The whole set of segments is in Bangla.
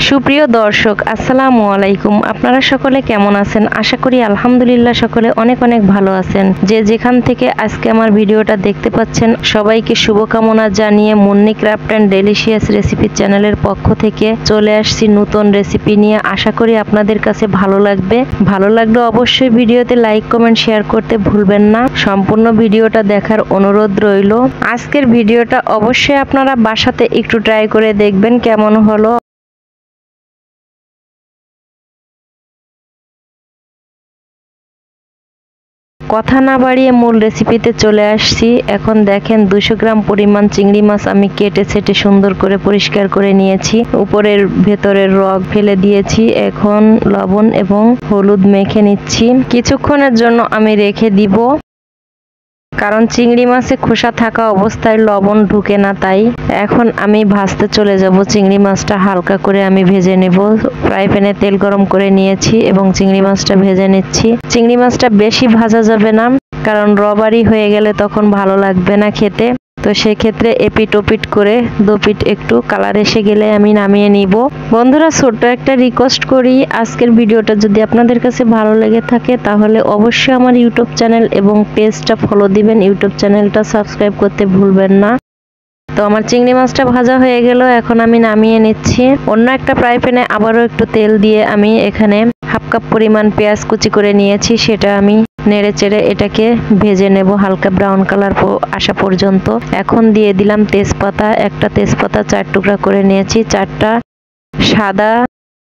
সুপ্রিয় দর্শক আসসালামু আলাইকুম। আপনারা সকলে কেমন আছেন? আশা করি আলহামদুলিল্লাহ সকলে অনেক অনেক ভালো আছেন। যে যেখান থেকে আজকে আমার ভিডিওটা দেখতে পাচ্ছেন সবাইকে শুভকামনা জানিয়ে Munni craft and delicious recipe চ্যানেলের পক্ষ থেকে চলে আসছি নতুন রেসিপি নিয়ে। আশা করি আপনাদের কাছে ভালো লাগবে। ভালো লাগলে অবশ্যই ভিডিওতে লাইক কমেন্ট শেয়ার করতে ভুলবেন না। সম্পূর্ণ ভিডিওটা দেখার অনুরোধ রইল। আজকের ভিডিওটা অবশ্যই আপনারা বাসাতে একটু ট্রাই করে দেখবেন কেমন হলো। কথা না বাড়িয়ে মূল রেসিপিতে চলে আসছি। এখন দেখেন 200 গ্রাম পরিমাণ চিংড়ি মাছ আমি কেটে ছেটে সুন্দর করে পরিষ্কার করে নিয়েছি। উপরের ভেতরের রগ ফেলে দিয়েছি। এখন লবণ এবং হলুদ মেখে নিচ্ছি। কিছুক্ষণের জন্য আমি রেখে দিব, কারণ চিংড়ি মাছে খোসা থাকা অবস্থায় লবণ ঢুকে না, তাই। এখন আমি ভাজতে চলে যাব। চিংড়ি মাছটা হালকা করে আমি ভেজে নেব। ফ্রাই প্যানে তেল গরম করে নিয়েছি এবং চিংড়ি মাছটা ভেজে নিচ্ছি। চিংড়ি মাছটা বেশি ভাজা যাবে না, কারণ রবারি হয়ে গেলে তখন ভালো লাগবে না খেতে। তো সেক্ষেত্রে এপিট ওপিট করে দুপিট একটু কালার এসে গেলে আমি নামিয়ে নিব। বন্ধুরা, ছোট্ট একটা রিকোয়েস্ট করি, আজকের ভিডিওটা যদি আপনাদের কাছে ভালো লেগে থাকে তাহলে অবশ্যই আমার ইউটিউব চ্যানেল এবং পেজটা ফলো দিবেন। ইউটিউব চ্যানেলটা সাবস্ক্রাইব করতে ভুলবেন না। তো আমার চিংড়ি মাছটা ভাজা হয়ে গেল, এখন আমি নামিয়ে নিচ্ছি। অন্য একটা ফ্রাই প্যানে আবারও একটু তেল দিয়ে আমি এখানে হাফ কাপ পরিমাণ পেঁয়াজ কুচি করে নিয়েছি। সেটা আমি নেড়ে চেড়ে এটাকে ভেজে নেব হালকা ব্রাউন কালার আসা পর্যন্ত। এখন দিয়ে দিলাম তেজপাতা। একটা তেজপাতা 4 টুকরা করে নিয়েছি। 4টা সাদা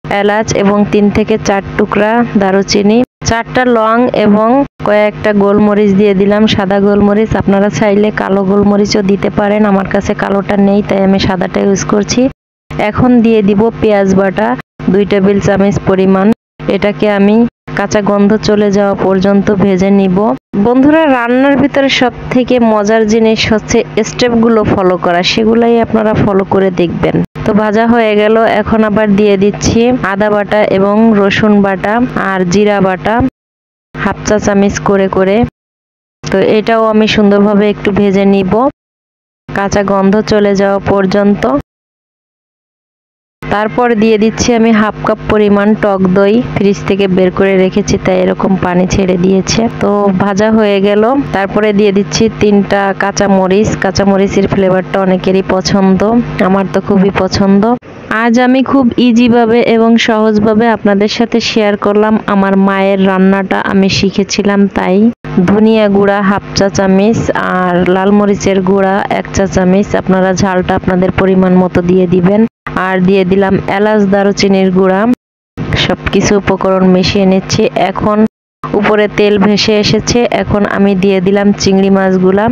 এলাচ এবং 3 থেকে 4 টুকরা দারুচিনি, 4টা লং এবং কয়েকটা গোলমরিচ দিয়ে দিলাম। সাদা গোলমরিচ, আপনারা চাইলে কালো গোলমরিচও দিতে পারেন। আমার কাছে কালোটা নেই, তাই আমি সাদাটা ইউজ করছি। এখন দিয়ে দিব পেঁয়াজ বাটা 2 টেবিল চামচ পরিমাণ। এটাকে আমি কাঁচা গন্ধ চলে যাওয়া পর্যন্ত ভেজে নিব। বন্ধুরা, রান্নার ভিতরে সব থেকে মজার জিনিস হচ্ছে স্টেপগুলো ফলো করা, সেগুলাই আপনারা ফলো করে দেখবেন। তো ভাজা হয়ে গেল, এখন আবার দিয়ে দিচ্ছি আদা বাটা এবং রসুন বাটা আর জিরা বাটা হাফ চা চামচ করে করে। তো এটাও আমি সুন্দরভাবে একটু ভেজে নিব কাঁচা গন্ধ চলে যাওয়া পর্যন্ত। তারপর দিয়ে দিচ্ছি আমি হাফ কাপ পরিমাণ টক দই, ফ্রিজ থেকে বের করে রেখেছি, তাই এরকম পানি ছেড়ে দিয়েছে। তো ভাজা হয়ে গেল, তারপরে দিয়ে দিচ্ছি 3টা কাঁচামরিচ। কাঁচামরিচের ফ্লেভারটা অনেকেরই পছন্দ, আমার তো খুবই পছন্দ। আজ আমি খুব ইজিভাবে এবং সহজভাবে আপনাদের সাথে শেয়ার করলাম আমার মায়ের রান্নাটা আমি শিখেছিলাম, তাই। ধনিয়া গুঁড়া হাফ চা চামচ আর লাল মরিচের গুঁড়া 1 চা চামচ। আপনারা ঝালটা আপনাদের পরিমাণ মতো দিয়ে দিবেন। আর দিয়ে দিলাম এলাচ দারুচিনির গুঁড়া। সবকিছু উপকরণ মিশিয়ে নিচ্ছি। এখন উপরে তেল ভেসে এসেছে। এখন আমি দিয়ে দিলাম চিংড়ি মাছগুলা।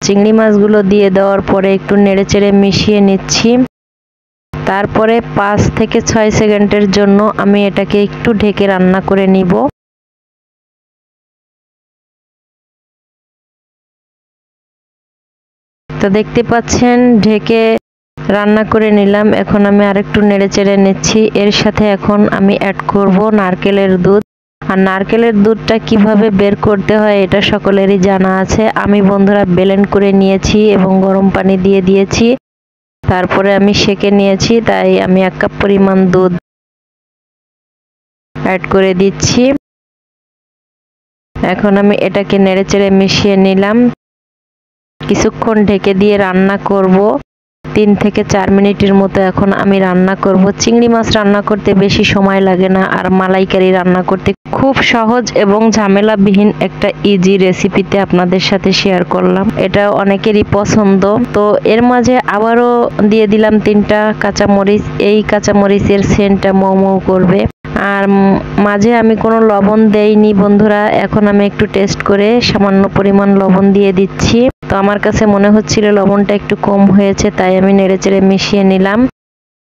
চিংড়ি মাছগুলো দিয়ে দেওয়ার পরে একটু নেড়েচেড়ে মিশিয়ে নিচ্ছি। তারপরে 5 থেকে 6 সেকেন্ডের জন্য আমি এটাকে একটু ঢেকে রান্না করে নিব। তো দেখতে পাচ্ছেন ঢেকে রান্না করে নিলাম। এখন আমি আরেকটু নেড়েচেড়ে নিচ্ছি। এর সাথে এখন আমি অ্যাড করব নারকেলের দুধ। আর নারকেলের দুধটা কিভাবে বের করতে হয় এটা সকলেরই জানা আছে। আমি বন্ধুরা ব্লেন্ড করে নিয়েছি এবং গরম পানি দিয়ে দিয়েছি। তারপরে আমি সেকে নিয়েছি, তাই আমি 1 কাপ পরিমাণ দুধ অ্যাড করে দিচ্ছি। এখন আমি এটাকে নেড়েচেড়ে মিশিয়ে নিলাম। কিছুক্ষণ ঢেকে দিয়ে রান্না করব 3 থেকে 4 মিনিটের মতো। এখন আমি রান্না করব। চিংড়ি মাছ রান্না করতে বেশি সময় লাগে না, আর মালাইকারি রান্না করতে খুব সহজ এবং ঝামেলাবিহীন একটা ইজি রেসিপিতে আপনাদের সাথে শেয়ার করলাম। এটা অনেকেরই পছন্দ। তো এর মাঝে আবারও দিয়ে দিলাম 3টা কাঁচামরিচ। এই কাঁচামরিচের সেন্টটা মৌ মৌ করবে। আর মাঝে আমি কোনো লবণ দেইনি বন্ধুরা। এখন আমি একটু টেস্ট করে সামান্য পরিমাণ লবণ দিয়ে দিচ্ছি। তো আমার কাছে মনে হচ্ছিল লবণটা একটু কম হয়েছে, তাই আমি নেড়েচেড়ে মিশিয়ে নিলাম।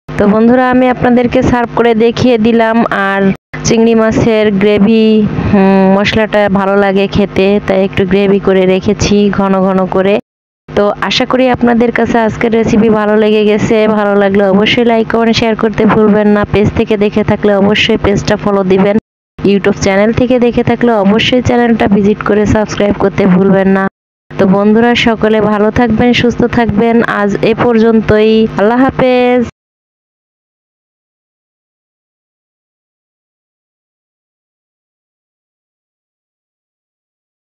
তো বন্ধুরা, আমি আপনাদেরকে সার্ভ করে দেখিয়ে দিলাম। আর চিংড়ি মাছের গ্রেভি মশলাটা ভালো লাগে খেতে, তাই একটু গ্রেভি করে রেখেছি ঘন ঘন করে। তো আশা করি আপনাদের কাছে আজকের রেসিপি ভালো লেগে গেছে। ভালো লাগলে অবশ্যই লাইক কমেন্ট শেয়ার করতে ভুলবেন না। পেজ থেকে দেখে থাকলে অবশ্যই পেজটা ফলো দিবেন। ইউটিউব চ্যানেল থেকে দেখে থাকলে অবশ্যই চ্যানেলটা ভিজিট করে সাবস্ক্রাইব করতে ভুলবেন না। তো বন্ধুরা, সকলে ভালো থাকবেন, সুস্থ থাকবেন। আজ এ পর্যন্তই। আল্লাহ হাফেজ।